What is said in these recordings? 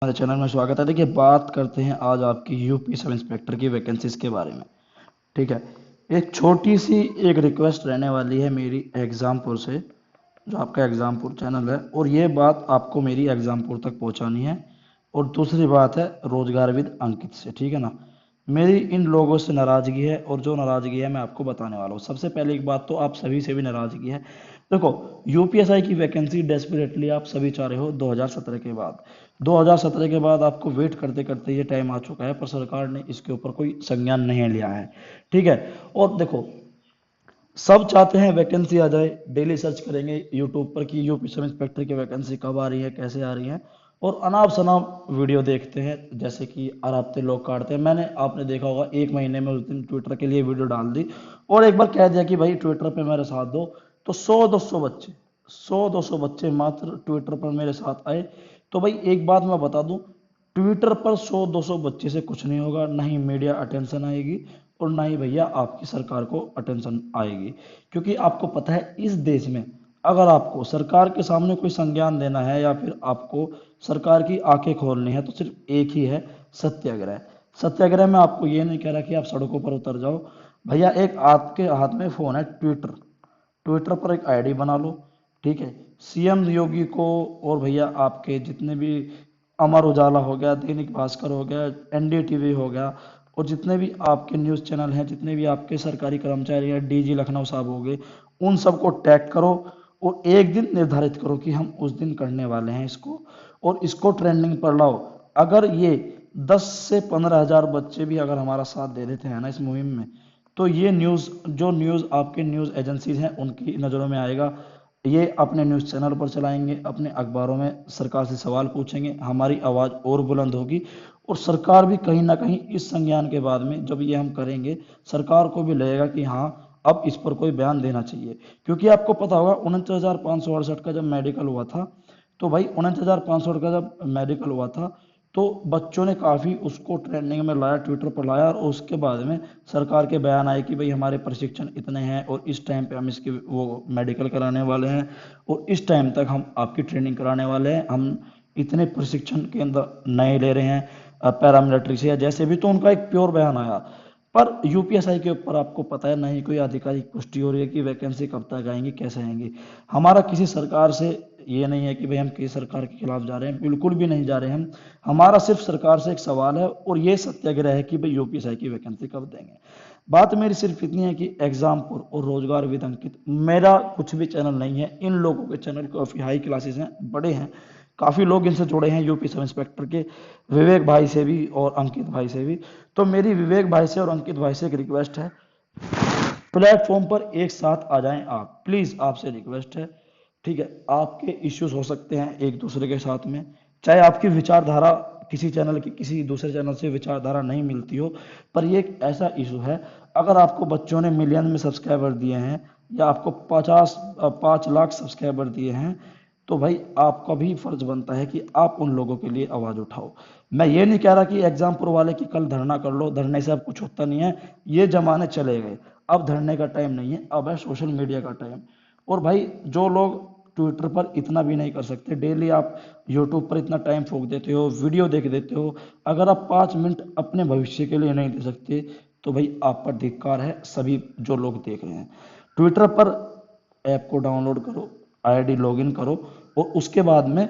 हमारे चैनल में स्वागत है। देखिए, बात करते हैं आज आपकी यूपी सब इंस्पेक्टर की वैकेंसीज के बारे में। ठीक है। एक छोटी सी एक रिक्वेस्ट रहने वाली है मेरी एग्जामपुर से, जो आपका एग्जामपुर चैनल है, और ये बात आपको मेरी एग्जामपुर तक पहुंचानी है। और दूसरी बात है रोजगार विद अंकित से, ठीक है ना। मेरी इन लोगों से नाराजगी है, और जो नाराजगी है मैं आपको बताने वाला हूँ। सबसे पहले एक बात तो आप सभी से भी नाराजगी है। देखो, यूपीएसआई की वैकेंसी डेस्परेटली आप सभी चाह रहे हो 2017 के बाद। 2017 के बाद आपको वेट करते करते ये टाइम आ चुका है, पर सरकार ने इसके ऊपर कोई संज्ञान नहीं लिया है। ठीक है। और देखो, सब चाहते हैं वैकेंसी आ जाए, डेली सर्च करेंगे यूट्यूब पर कि यूपी सब इंस्पेक्टर की वैकेंसी कब आ रही है, कैसे आ रही है, और अनाप शनाप वीडियो देखते हैं, जैसे कि अराबते लोग काटते हैं। मैंने आपने देखा होगा, एक महीने में उस दिन ट्विटर के लिए वीडियो डाल दी और एक बार कह दिया कि भाई ट्विटर पे मेरे साथ दो, तो 100-200 बच्चे मात्र ट्विटर पर मेरे साथ आए। तो भाई एक बात मैं बता दूं, ट्विटर पर 100-200 बच्चे से कुछ नहीं होगा, ना ही मीडिया अटेंशन आएगी और ना ही भैया आपकी सरकार को अटेंशन आएगी। क्योंकि आपको पता है, इस देश में अगर आपको सरकार के सामने कोई संज्ञान देना है या फिर आपको सरकार की आंखें खोलनी है, तो सिर्फ एक ही है, सत्याग्रह। सत्याग्रह में आपको ये नहीं कह रहा कि आप सड़कों पर उतर जाओ। भैया, एक आपके हाथ में फोन है, ट्विटर। ट्विटर पर एक आईडी बना लो। ठीक है। सीएम योगी को, और भैया आपके जितने भी अमर उजाला हो गया, दैनिक भास्कर हो गया, एनडीटीवी हो गया, और जितने भी आपके न्यूज़ चैनल हैं, जितने भी आपके सरकारी कर्मचारी हैं, डीजी लखनऊ साहब हो गए, उन सबको टैग करो और एक दिन निर्धारित करो कि हम उस दिन करने वाले हैं इसको, और इसको ट्रेंडिंग पर लाओ। अगर ये 10 से 15 हज़ार बच्चे भी अगर हमारा साथ दे देते हैं ना इस मुहिम में, तो ये न्यूज़, जो न्यूज़ आपके न्यूज़ एजेंसीज हैं उनकी नज़रों में आएगा। ये अपने न्यूज़ चैनल पर चलाएंगे, अपने अखबारों में सरकार से सवाल पूछेंगे, हमारी आवाज़ और बुलंद होगी। और सरकार भी कहीं ना कहीं इस संज्ञान के बाद में जब ये हम करेंगे, सरकार को भी लगेगा कि हाँ, अब इस पर कोई बयान देना चाहिए। क्योंकि आपको पता होगा, 29,568 का जब मेडिकल हुआ था, तो भाई 29,568 का जब मेडिकल हुआ था, तो बच्चों ने काफ़ी उसको ट्रेंडिंग में लाया, ट्विटर पर लाया, और उसके बाद में सरकार के बयान आए कि भाई हमारे प्रशिक्षण इतने हैं और इस टाइम पे हम इसके वो मेडिकल कराने वाले हैं, और इस टाइम तक हम आपकी ट्रेनिंग कराने वाले हैं, हम इतने प्रशिक्षण के अंदर नए ले रहे हैं पैरामिलिट्री से या जैसे भी। तो उनका एक प्योर बयान आया। पर यूपीएसआई के ऊपर आपको पता है, नहीं कोई आधिकारिक पुष्टि हो रही है कि वैकेंसी कब तक आएंगी, कैसे आएंगी। हमारा किसी सरकार से ये नहीं है कि भाई हम किसी सरकार के खिलाफ जा रहे हैं, बिल्कुल भी नहीं जा रहे हैं हम। हमारा सिर्फ सरकार से एक सवाल है, और ये सत्याग्रह है कि भाई यूपीएसआई की वैकेंसी कब देंगे। बात मेरी सिर्फ इतनी है कि एग्जामपुर और रोजगार विद अंकित, मेरा कुछ भी चैनल नहीं है। इन लोगों के चैनल काफ़ी हाई क्लासेस हैं, बड़े हैं, काफ़ी लोग इनसे जुड़े हैं, यूपी सब इंस्पेक्टर के, विवेक भाई से भी और अंकित भाई से भी। तो मेरी विवेक भाई से और अंकित भाई से एक रिक्वेस्ट है, प्लेटफॉर्म पर एक साथ आ जाएं आप, प्लीज़ आपसे रिक्वेस्ट है। ठीक है। आपके इश्यूज हो सकते हैं एक दूसरे के साथ में, चाहे आपकी विचारधारा किसी चैनल की किसी दूसरे चैनल से विचारधारा नहीं मिलती हो, पर ये एक ऐसा इशू है। अगर आपको बच्चों ने मिलियन में सब्सक्राइबर दिए हैं, या आपको 5 लाख सब्सक्राइबर दिए हैं, तो भाई आपका भी फर्ज बनता है कि आप उन लोगों के लिए आवाज़ उठाओ। मैं ये नहीं कह रहा कि एग्जामपुर वाले की कल धरना कर लो, धरने से अब कुछ होता नहीं है, ये जमाने चले गए। अब धरने का टाइम नहीं है, अब है सोशल मीडिया का टाइम। और भाई, जो लोग ट्विटर पर इतना भी नहीं कर सकते, डेली आप यूट्यूब पर इतना टाइम फूंक देते हो, वीडियो देख देते हो, अगर आप 5 मिनट अपने भविष्य के लिए नहीं दे सकते, तो भाई आप पर धिक्कार है, सभी जो लोग देख रहे हैं। ट्विटर पर ऐप को डाउनलोड करो, आईडी लॉगिन करो, और उसके बाद में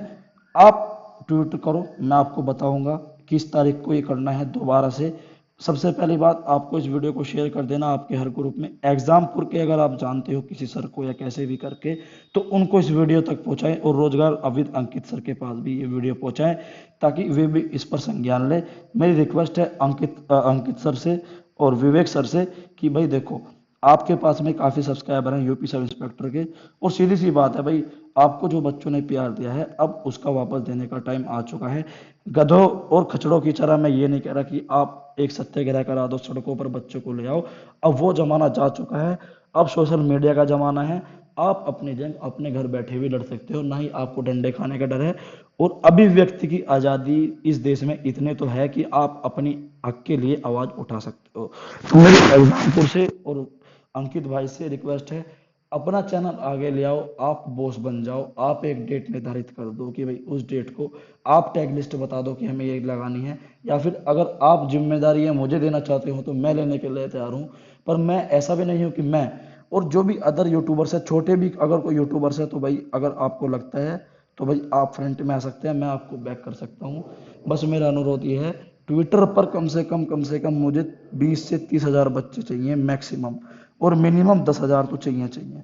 आप ट्वीट करो। मैं आपको बताऊंगा किस तारीख को ये करना है दोबारा से। सबसे पहली बात, आपको इस वीडियो को शेयर कर देना आपके हर ग्रुप में। एग्जामपुर के अगर आप जानते हो किसी सर को या कैसे भी करके, तो उनको इस वीडियो तक पहुंचाएं, और रोजगार अविद अंकित सर के पास भी ये वीडियो पहुंचाएं, ताकि वे भी इस पर संज्ञान लें। मेरी रिक्वेस्ट है अंकित सर से और विवेक सर से कि भाई देखो, आपके पास में काफ़ी सब्सक्राइबर हैं यूपी सब इंस्पेक्टर के, और सीधी सी बात है भाई, आपको जो बच्चों ने प्यार दिया है, अब उसका वापस देने का टाइम आ चुका है। गधों और खचड़ों की तरह मैं ये नहीं कह रहा कि आप एक सत्याग्रह करा दो, सड़कों पर बच्चों को ले आओ। अब वो जमाना जा चुका है, अब सोशल मीडिया का जमाना है। आप अपनी जंग अपने घर बैठे भी लड़ सकते हो, ना ही आपको डंडे खाने का डर है। और अभिव्यक्ति की आज़ादी इस देश में इतने तो है कि आप अपनी हक के लिए आवाज़ उठा सकते हो। तो मेरी एग्जामपुर से और अंकित भाई से रिक्वेस्ट है, अपना चैनल आगे ले आओ, आप बॉस बन जाओ, आप एक डेट निर्धारित कर दो कि भाई उस डेट को आप टैग लिस्ट बता दो कि हमें ये लगानी है, या फिर अगर आप जिम्मेदारी है मुझे देना चाहते हो तो मैं लेने के लिए तैयार हूँ। पर मैं ऐसा भी नहीं हूँ कि मैं और जो भी अदर यूट्यूबर्स है, छोटे भी अगर कोई यूट्यूबर्स है तो भाई अगर आपको लगता है तो भाई आप फ्रंट में आ सकते हैं, मैं आपको बैक कर सकता हूँ। बस मेरा अनुरोध ये है, ट्विटर पर कम से कम मुझे 20 से 30 हज़ार बच्चे चाहिए मैक्सिमम, और मिनिमम 10 हज़ार तो चाहिए।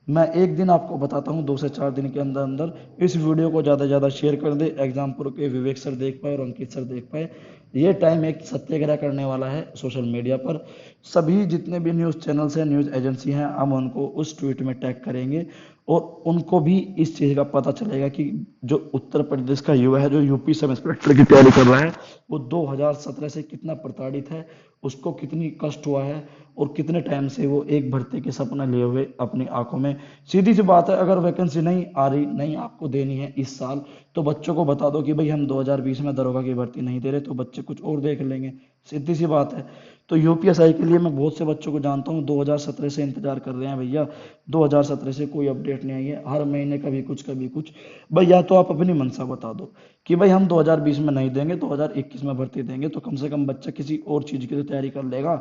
मैं एक दिन आपको बताता हूँ, 2 से 4 दिन के अंदर अंदर इस वीडियो को ज़्यादा से ज़्यादा शेयर कर दे, एग्जामपुर के विवेक सर देख पाए और अंकित सर देख पाए। ये टाइम एक सत्याग्रह करने वाला है सोशल मीडिया पर। सभी जितने भी न्यूज़ चैनल्स हैं, न्यूज़ एजेंसी हैं, हम उनको उस ट्वीट में टैग करेंगे और उनको भी इस चीज़ का पता चलेगा कि जो उत्तर प्रदेश का युवा है, जो यूपी सब इंस्पेक्टर की तैयारी कर रहा है, वो 2017 से कितना प्रताड़ित है, उसको कितनी कष्ट हुआ है और कितने टाइम से वो एक भर्ती के सपना लिए हुए अपनी आंखों में। सीधी सी बात है, अगर वैकेंसी नहीं आ रही, नहीं आपको देनी है इस साल, तो बच्चों को बता दो कि भाई हम 2020 में दरोगा की भर्ती नहीं दे रहे, तो बच्चे कुछ और देख लेंगे। सीधी सी बात है। तो यूपीएसआई के लिए मैं बहुत से बच्चों को जानता हूँ 2017 से इंतजार कर रहे हैं भैया, 2017 से कोई अपडेट नहीं आई है, हर महीने कभी कुछ। भाई या तो आप अपनी मंशा बता दो कि भाई हम 2020 में नहीं देंगे, 2021 में भर्ती देंगे, तो कम से कम बच्चा किसी और चीज़ की तो तैयारी कर लेगा।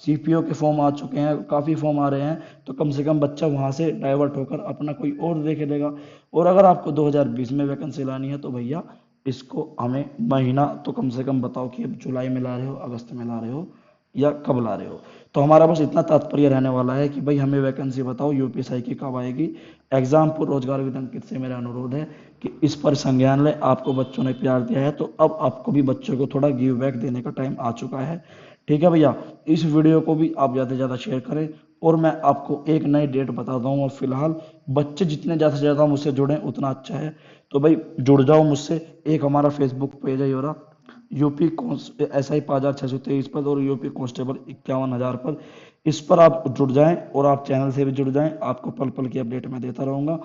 सीपीओ के फॉर्म आ चुके हैं, काफ़ी फॉर्म आ रहे हैं, तो कम से कम बच्चा वहाँ से डाइवर्ट होकर अपना कोई और देख लेगा। और अगर आपको 2020 में वैकेंसी लानी है तो भैया इसको हमें महीना तो कम से कम बताओ कि अब जुलाई में ला रहे हो, अगस्त में ला रहे हो, या कब ला रहे हो। तो हमारा बस इतना तात्पर्य रहने वाला है कि भाई हमें वैकेंसी बताओ यूपीएसआई की कब आएगी। एग्जामपुर रोजगार विद अंकित से मेरा अनुरोध है कि इस पर संज्ञान ले, आपको बच्चों ने प्यार दिया है तो अब आपको भी बच्चों को थोड़ा गिव बैक देने का टाइम आ चुका है। ठीक है भैया, इस वीडियो को भी आप ज़्यादा से ज़्यादा शेयर करें और मैं आपको एक नई डेट बता दूँ। और फिलहाल बच्चे जितने ज़्यादा से ज़्यादा मुझसे जुड़ें उतना अच्छा है, तो भाई जुड़ जाओ मुझसे। एक हमारा फेसबुक पेज है योरा यूपी SI 5623 पर और यूपी कांस्टेबल 51,000 पर, इस पर आप जुड़ जाएं और आप चैनल से भी जुड़ जाएं, आपको पल पल की अपडेट मैं देता रहूंगा।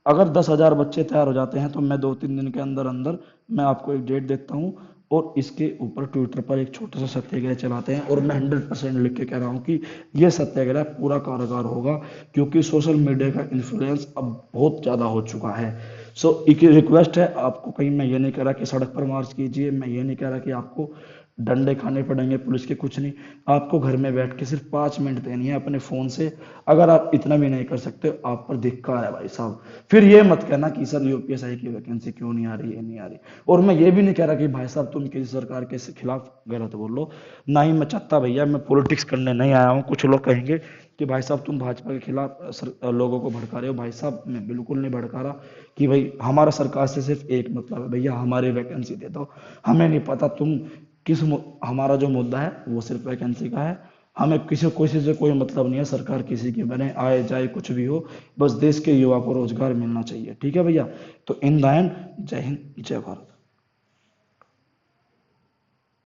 अगर 10,000 बच्चे तैयार हो जाते हैं तो मैं 2-3 दिन के अंदर अंदर मैं आपको एक डेट देता हूँ और इसके ऊपर ट्विटर पर एक छोटा सा सत्याग्रह चलाते हैं। और मैं 100% लिख के कह रहा हूँ कि यह सत्याग्रह पूरा कारगर होगा, क्योंकि सोशल मीडिया का इन्फ्लुएंस अब बहुत ज़्यादा हो चुका है। सो एक रिक्वेस्ट है आपको, कहीं मैं ये नहीं कह रहा कि सड़क पर मार्च कीजिए, मैं ये नहीं कह रहा कि आपको डंडे खाने पड़ेंगे पुलिस के, कुछ नहीं। आपको घर में बैठ के सिर्फ 5 मिनट देनी है अपने फ़ोन से। अगर आप इतना भी नहीं कर सकते, आप पर धिक्कार है भाई साहब। फिर ये मत कहना कि सर यूपीएसआई की वैकेंसी क्यों नहीं आ रही, ये नहीं आ रही। और मैं ये भी नहीं कह रहा कि भाई साहब तुम किसी सरकार के खिलाफ गलत बोल लो, ना ही मैं चाहता भैया, मैं पॉलिटिक्स करने नहीं आया हूँ। कुछ लोग कहेंगे कि भाई साहब तुम भाजपा के खिलाफ लोगों को भड़का रहे हो। भाई साहब मैं बिल्कुल नहीं भड़का रहा कि भाई हमारा सरकार से सिर्फ एक मतलब है, भैया हमारी वैकेंसी दे दो। हमें नहीं पता तुम हमारा जो मुद्दा है वो सिर्फ वैकेंसी का है। हमें किसी से कोई मतलब नहीं है, सरकार किसी की बने, आए जाए कुछ भी हो, बस देश के युवा को रोजगार मिलना चाहिए। ठीक है भैया, तो इन द एंड जय हिंद जय भारत।